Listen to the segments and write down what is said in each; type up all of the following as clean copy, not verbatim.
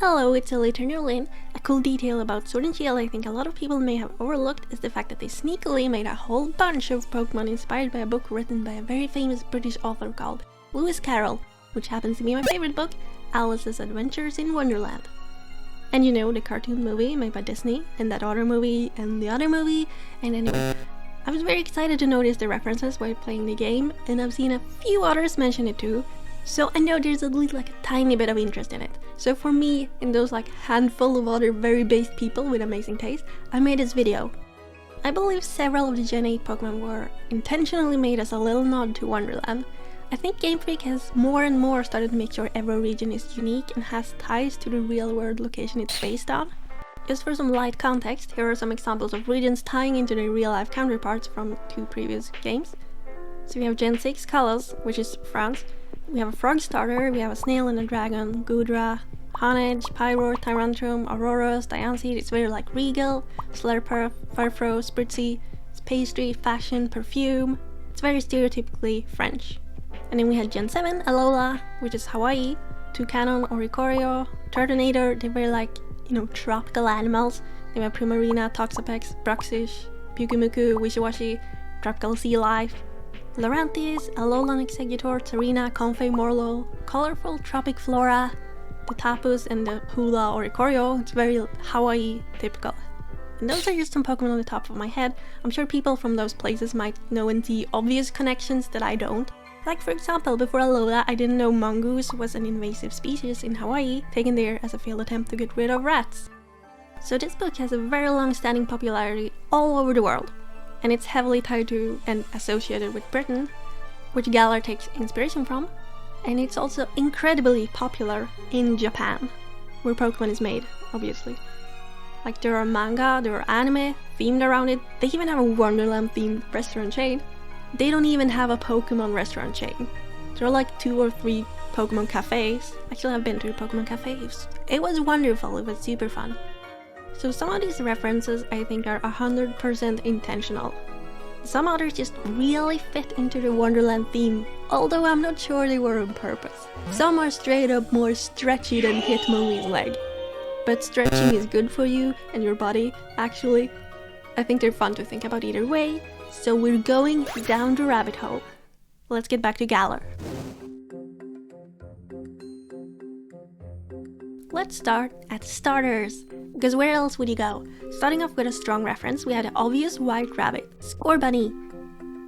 Hello, it's Lynn. A cool detail about Sword and Shield I think a lot of people may have overlooked is the fact that they sneakily made a whole bunch of Pokémon inspired by a book written by a very famous British author called Lewis Carroll, which happens to be my favorite book, Alice's Adventures in Wonderland. And you know, the cartoon movie made by Disney, and that other movie, and the other movie, and anyway. I was very excited to notice the references while playing the game, and I've seen a few others mention it too, so I know there's at least like a tiny bit of interest in it. So for me, and those like handful of other very based people with amazing taste, I made this video. I believe several of the Gen 8 Pokémon were intentionally made as a little nod to Wonderland. I think Game Freak has more and more started to make sure every region is unique and has ties to the real world location it's based on. Just for some light context, here are some examples of regions tying into their real life counterparts from two previous games. So we have Gen 6 Kalos, which is France. We have a frog starter, we have a snail and a dragon, Gudra, Honedge, Pyro, Tyrantrum, Auroras, Diancie, it's very like Regal, Slurper, Farfro, Spritzy, it's pastry, fashion, perfume. It's very stereotypically French. And then we had Gen 7 Alola, which is Hawaii, Toucanon, Oricorio, Turtonator, they're very like, you know, tropical animals. They have Primarina, Toxapex, Bruxish, Pukumuku, Wishiwashi, tropical sea life. Lurantis, Alolan Executor, Tarina, Comfey, Morlo, colorful tropic flora, the Tapus and the Hula Oricorio, it's very Hawaii typical. And those are just some Pokemon on the top of my head. I'm sure people from those places might know and see obvious connections that I don't. Like for example, before Alola, I didn't know mongoose was an invasive species in Hawaii, taken there as a failed attempt to get rid of rats. So this book has a very long-standing popularity all over the world. And it's heavily tied to and associated with Britain, which Galar takes inspiration from, and it's also incredibly popular in Japan, where Pokémon is made, obviously. Like there are manga, there are anime themed around it, they even have a Wonderland themed restaurant chain. They don't even have a Pokémon restaurant chain. There are like 2 or 3 Pokémon cafes. Actually, I've been to Pokémon cafes. It was wonderful, it was super fun. So some of these references I think are 100% intentional. Some others just really fit into the Wonderland theme, although I'm not sure they were on purpose. Some are straight up more stretchy than Hitmonlee's leg. But stretching is good for you and your body, actually. I think they're fun to think about either way, so we're going down the rabbit hole. Let's get back to Galar. Let's start at starters, because where else would you go? Starting off with a strong reference, we had an obvious white rabbit, Scorbunny.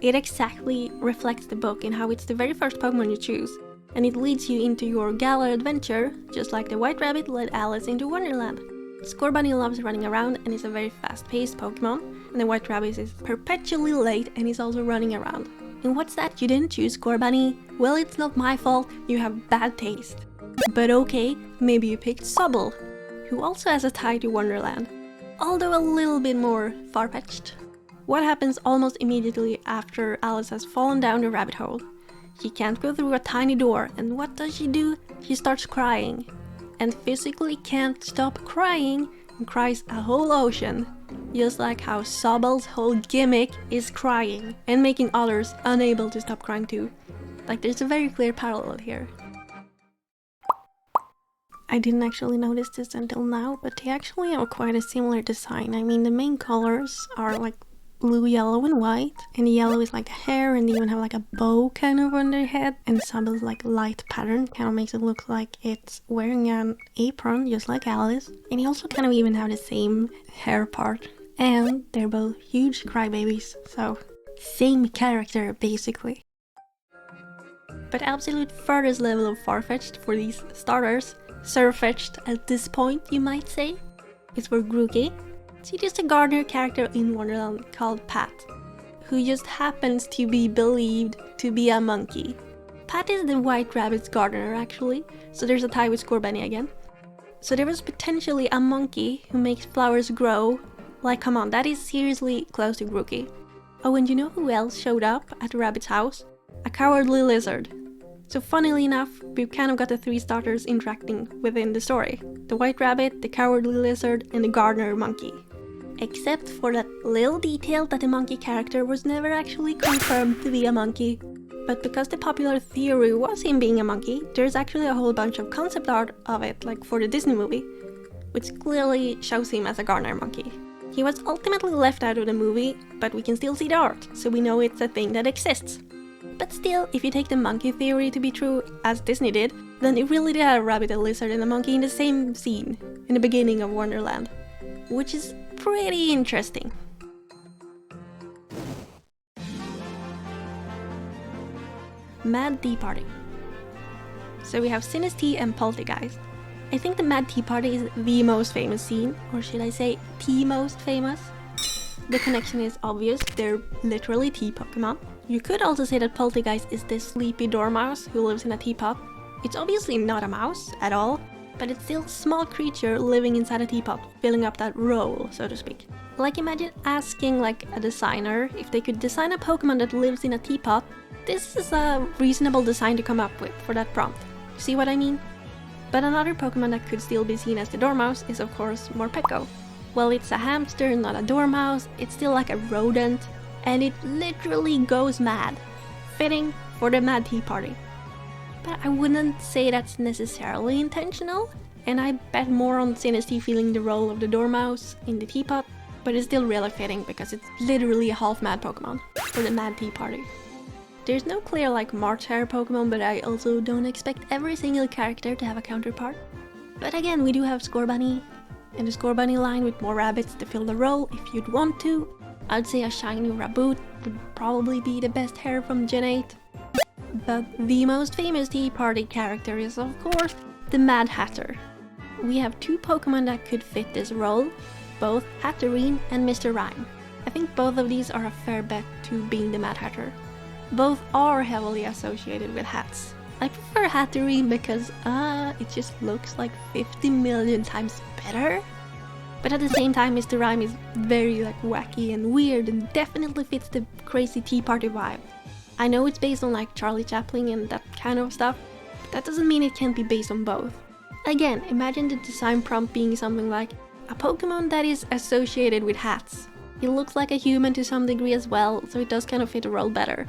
It exactly reflects the book in how it's the very first Pokemon you choose, and it leads you into your Galar adventure, just like the white rabbit led Alice into Wonderland. Scorbunny loves running around and is a very fast-paced Pokemon, and the white rabbit is perpetually late and is also running around. And what's that? You didn't choose Scorbunny? Well, it's not my fault, you have bad taste. But okay, maybe you picked Sobble, who also has a tie to Wonderland, although a little bit more far-fetched. What happens almost immediately after Alice has fallen down the rabbit hole? She can't go through a tiny door, and what does she do? She starts crying, and physically can't stop crying, and cries a whole ocean, just like how Sobble's whole gimmick is crying, and making others unable to stop crying too. Like there's a very clear parallel here. I didn't actually notice this until now, but they actually have quite a similar design. I mean, the main colors are like blue, yellow, and white, and the yellow is like the hair, and they even have like a bow kind of on their head, and Sobble's like light pattern kind of makes it look like it's wearing an apron, just like Alice. And they also kind of even have the same hair part, and they're both huge crybabies, so same character basically. But absolute furthest level of far-fetched for these starters, Surfetched at this point, you might say, is for Grookey. She's just a gardener character in Wonderland called Pat, who just happens to be believed to be a monkey. Pat is the white rabbit's gardener actually, so there's a tie with Scorbunny again. So there was potentially a monkey who makes flowers grow. Like come on, that is seriously close to Grookey. Oh, and you know who else showed up at the rabbit's house? A cowardly lizard. So funnily enough, we've kind of got the 3 starters interacting within the story. The white rabbit, the cowardly lizard, and the gardener monkey. Except for that little detail that the monkey character was never actually confirmed to be a monkey. But because the popular theory was him being a monkey, there's actually a whole bunch of concept art of it, like for the Disney movie, which clearly shows him as a gardener monkey. He was ultimately left out of the movie, but we can still see the art, so we know it's a thing that exists. But still, if you take the monkey theory to be true, as Disney did, then it really did have a rabbit, a lizard, and a monkey in the same scene, in the beginning of Wonderland, which is pretty interesting. Mad Tea Party. So we have Synesty and Poltergeist. I think the Mad Tea Party is the most famous scene, or should I say the most famous? The connection is obvious, they're literally tea Pokémon. You could also say that Poltergeist is this sleepy dormouse who lives in a teapot. It's obviously not a mouse at all, but it's still a small creature living inside a teapot, filling up that role, so to speak. Like imagine asking like a designer if they could design a Pokémon that lives in a teapot. This is a reasonable design to come up with for that prompt. See what I mean? But another Pokémon that could still be seen as the dormouse is of course Morpeko. Well, it's a hamster, not a dormouse, it's still like a rodent, and it literally goes mad. Fitting for the Mad Tea Party. But I wouldn't say that's necessarily intentional, and I bet more on Synesty feeling the role of the dormouse in the teapot, but it's still really fitting because it's literally a half-mad Pokémon for the Mad Tea Party. There's no clear like March Hare Pokémon, but I also don't expect every single character to have a counterpart. But again, we do have Scorbunny, and the Scorbunny line with more rabbits to fill the role if you'd want to. I'd say a shiny Raboot would probably be the best hair from Gen 8. But the most famous Tea Party character is of course the Mad Hatter. We have two Pokémon that could fit this role, both Hatterene and Mr. Rime. I think both of these are a fair bet to being the Mad Hatter. Both are heavily associated with hats. I prefer Hatterene because it just looks like 50 million times better. But at the same time, Mr. Rime is very like wacky and weird and definitely fits the crazy Tea Party vibe. I know it's based on like Charlie Chaplin and that kind of stuff, but that doesn't mean it can't be based on both. Again, imagine the design prompt being something like a Pokémon that is associated with hats. It looks like a human to some degree as well, so it does kind of fit the role better.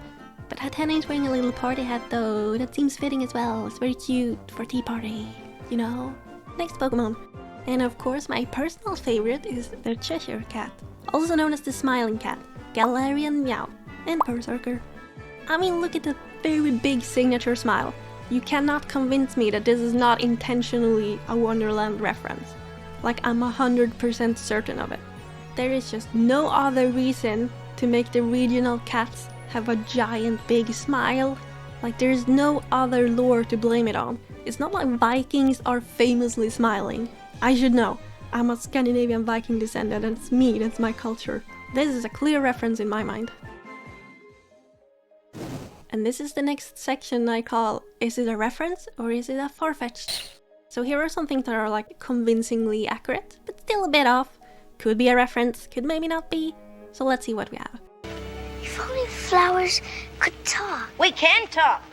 But Hatena is wearing a little party hat though, that seems fitting as well, it's very cute for Tea Party, you know? Next Pokémon. And of course my personal favorite is the Cheshire Cat, also known as the Smiling Cat, Galarian Meow, and Berserker. I mean, look at the very big signature smile. You cannot convince me that this is not intentionally a Wonderland reference. Like I'm 100% certain of it. There is just no other reason to make the regional cats have a giant big smile. Like there's no other lore to blame it on. It's not like Vikings are famously smiling. I should know. I'm a Scandinavian Viking descendant, that's me, that's my culture. This is a clear reference in my mind. And this is the next section I call, is it a reference or is it a far-fetched? So here are some things that are like convincingly accurate, but still a bit off. Could be a reference, could maybe not be. So let's see what we have. If only flowers could talk. We can talk,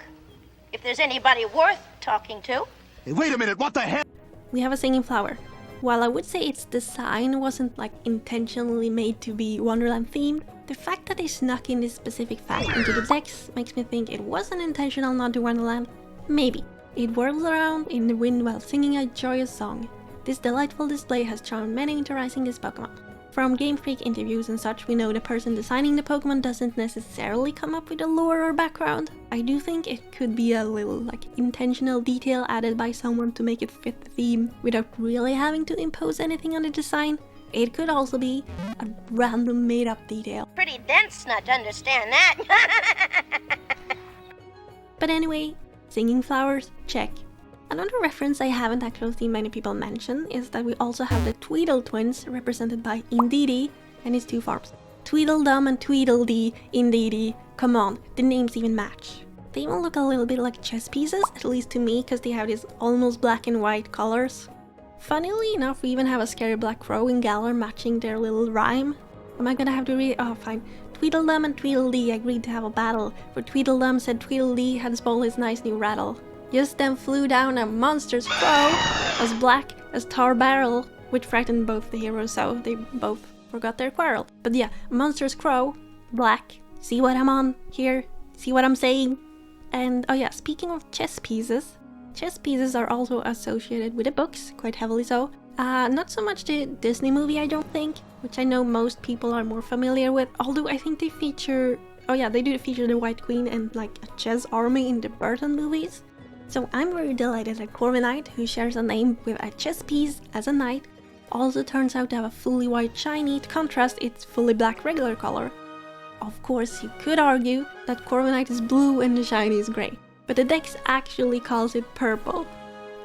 if there's anybody worth talking to. Hey, wait a minute, what the hell? We have a singing flower. While I would say its design wasn't like intentionally made to be Wonderland themed, the fact that they snuck in this specific fact into the text makes me think it was an intentional nod to Wonderland. Maybe. It whirls around in the wind while singing a joyous song. This delightful display has charmed many into rising this Pokémon. From Game Freak interviews and such, we know the person designing the Pokémon doesn't necessarily come up with a lore or background. I do think it could be a little like intentional detail added by someone to make it fit the theme without really having to impose anything on the design. It could also be a random made up detail. Pretty dense not to understand that. But anyway, singing flowers, check. Another reference I haven't actually seen many people mention is that we also have the Tweedle twins represented by Indeedee and his two forms. Tweedledum and Tweedledee, Indeedee, come on, the names even match. They even look a little bit like chess pieces, at least to me, because they have these almost black and white colors. Funnily enough, we even have a scary black crow in Galar matching their little rhyme. Am I gonna have to read? Oh, fine. Tweedledum and Tweedledee agreed to have a battle, for Tweedledum said Tweedledee had spoiled his nice new rattle. Just then flew down a monstrous crow, as black as tar barrel, which frightened both the heroes, so they both forgot their quarrel. But yeah, a monstrous crow, black. See what I'm on here? See what I'm saying? And oh yeah, speaking of chess pieces are also associated with the books, quite heavily so. Not so much the Disney movie, I don't think, which I know most people are more familiar with, although I think they feature, oh yeah, they do feature the White Queen and like a chess army in the Burton movies. So I'm very delighted that Corviknight, who shares a name with a chess piece as a knight, also turns out to have a fully white shiny to contrast its fully black regular color. Of course, you could argue that Corviknight is blue and the shiny is grey, but the dex actually calls it purple.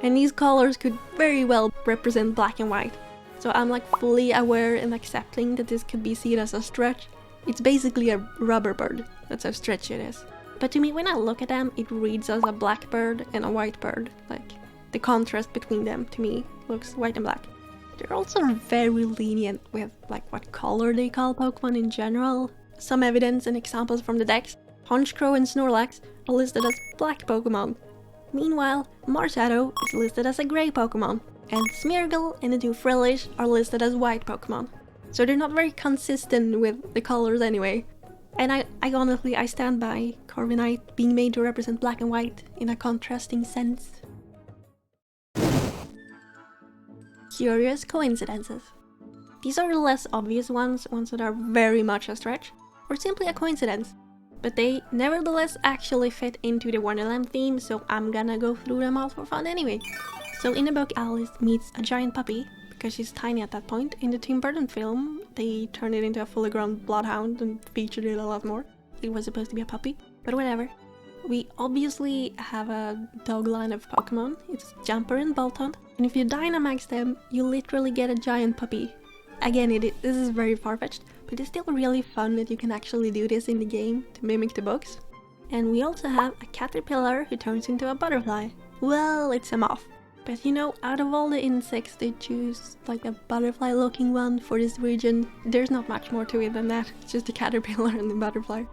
And these colors could very well represent black and white. So I'm like fully aware and accepting that this could be seen as a stretch. It's basically a rubber bird, that's how stretchy it is. But to me, when I look at them, it reads as a black bird and a white bird. Like, the contrast between them, to me, looks white and black. They're also very lenient with like what color they call Pokemon in general. Some evidence and examples from the decks. Honchkrow and Snorlax are listed as black Pokemon. Meanwhile, Marshadow is listed as a grey Pokemon, and Smeargle and the two Frillish are listed as white Pokemon. So they're not very consistent with the colors anyway. And I honestly stand by Corviknight being made to represent black and white in a contrasting sense. Curious coincidences. These are the less obvious ones that are very much a stretch, or simply a coincidence. But they nevertheless actually fit into the Wonderland theme, so I'm gonna go through them all for fun anyway. So in the book, Alice meets a giant puppy, because she's tiny at that point. In the Tim Burton film, they turned it into a fully grown bloodhound and featured it a lot more. It was supposed to be a puppy, but whatever. We obviously have a dog line of Pokemon. It's Jumper and Boltund, and if you Dynamax them, you literally get a giant puppy. Again, this is very far-fetched, but it's still really fun that you can actually do this in the game to mimic the books. And we also have a caterpillar who turns into a butterfly. Well, it's a moth. But you know, out of all the insects, they choose like a butterfly looking one for this region. There's not much more to it than that. It's just a caterpillar and a butterfly.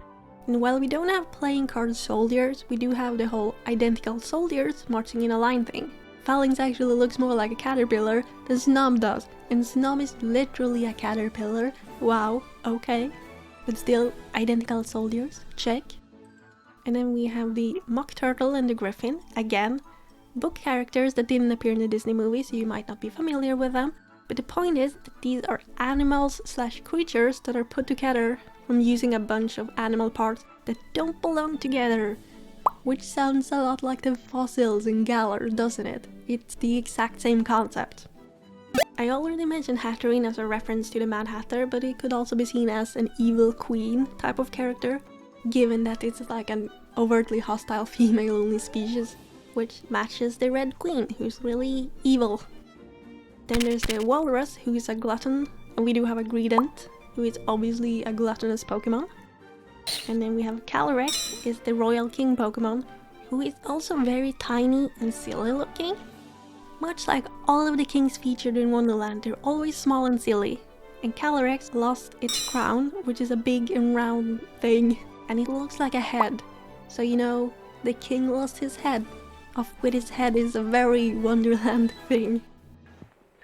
And while we don't have playing card soldiers, we do have the whole identical soldiers marching in a line thing. Phalanx actually looks more like a caterpillar than Snom does, and Snom is literally a caterpillar. Wow, okay. But still, identical soldiers, check. And then we have the Mock Turtle and the Griffin, again. Book characters that didn't appear in the Disney movie, so you might not be familiar with them. But the point is that these are animals/creatures that are put together from using a bunch of animal parts that don't belong together. Which sounds a lot like the fossils in Galar, doesn't it? It's the exact same concept. I already mentioned Hatterene as a reference to the Mad Hatter, but it could also be seen as an evil queen type of character, given that it's like an overtly hostile female-only species, which matches the Red Queen, who's really evil. Then there's the Walrus, who is a glutton, and we do have a Greedent, who is obviously a gluttonous Pokemon. And then we have Calyrex, is the Royal King Pokemon, who is also very tiny and silly looking. Much like all of the kings featured in Wonderland, they're always small and silly. And Calyrex lost its crown, which is a big and round thing, and it looks like a head. So you know, the king lost his head. Off with his head is a very Wonderland thing.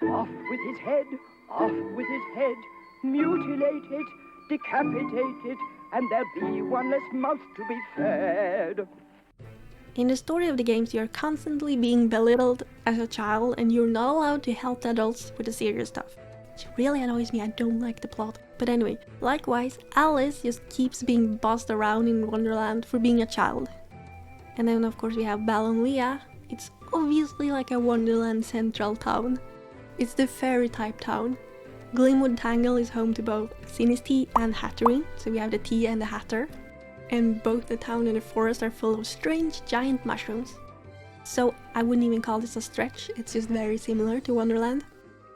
Off with his head, off with his head, mutilated, decapitated, and there'll be one less mouth to be fed. In the story of the games, you're constantly being belittled as a child, and you're not allowed to help the adults with the serious stuff. Which really annoys me, I don't like the plot. But anyway, likewise, Alice just keeps being bossed around in Wonderland for being a child. And then of course we have Balonlea. It's obviously like a Wonderland central town. It's the fairy type town. Glimwood Tangle is home to both Sinistea and Hatterene, so we have the Tea and the Hatter. And both the town and the forest are full of strange giant mushrooms. So I wouldn't even call this a stretch, it's just very similar to Wonderland.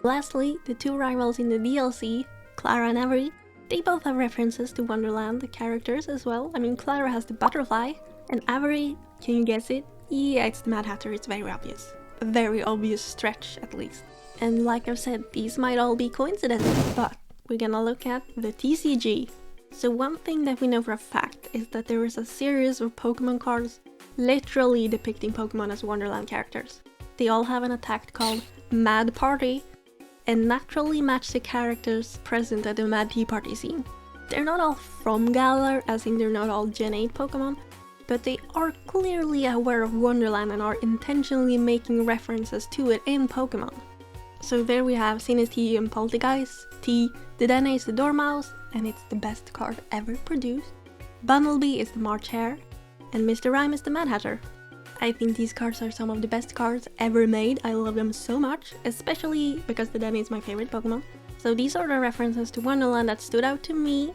Lastly, the two rivals in the DLC, Clara and Avery, they both have references to Wonderland characters as well. I mean, Clara has the butterfly, and Avery, can you guess it? Yeah, it's the Mad Hatter, it's very obvious. A very obvious stretch, at least. And like I've said, these might all be coincidences, but we're gonna look at the TCG. So one thing that we know for a fact is that there is a series of Pokemon cards literally depicting Pokemon as Wonderland characters. They all have an attack called Mad Party, and naturally match the characters present at the Mad Tea Party scene. They're not all from Galar, as in they're not all Gen 8 Pokemon, but they are clearly aware of Wonderland and are intentionally making references to it in Pokémon. So there we have Sinistee and Poltergeist, T, the Dene is the Dormouse, and it's the best card ever produced. Bumblebee is the March Hare, and Mr. Rhyme is the Mad Hatter. I think these cards are some of the best cards ever made. I love them so much, especially because the Dene is my favorite Pokemon. So these are the references to Wonderland that stood out to me.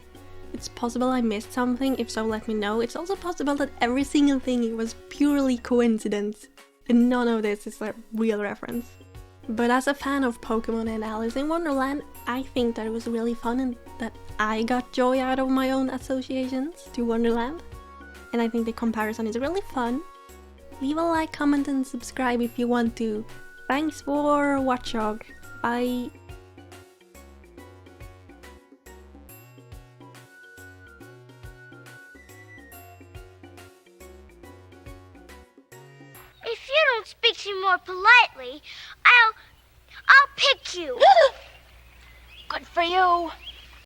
It's possible I missed something, if so let me know. It's also possible that every single thing was purely coincidence, and none of this is a real reference. But as a fan of Pokemon and Alice in Wonderland, I think that it was really fun and that I got joy out of my own associations to Wonderland. And I think the comparison is really fun. Leave a like, comment and subscribe if you want to. Thanks for watching. Bye! If you don't speak to me more politely, I'll pick you. Good for you.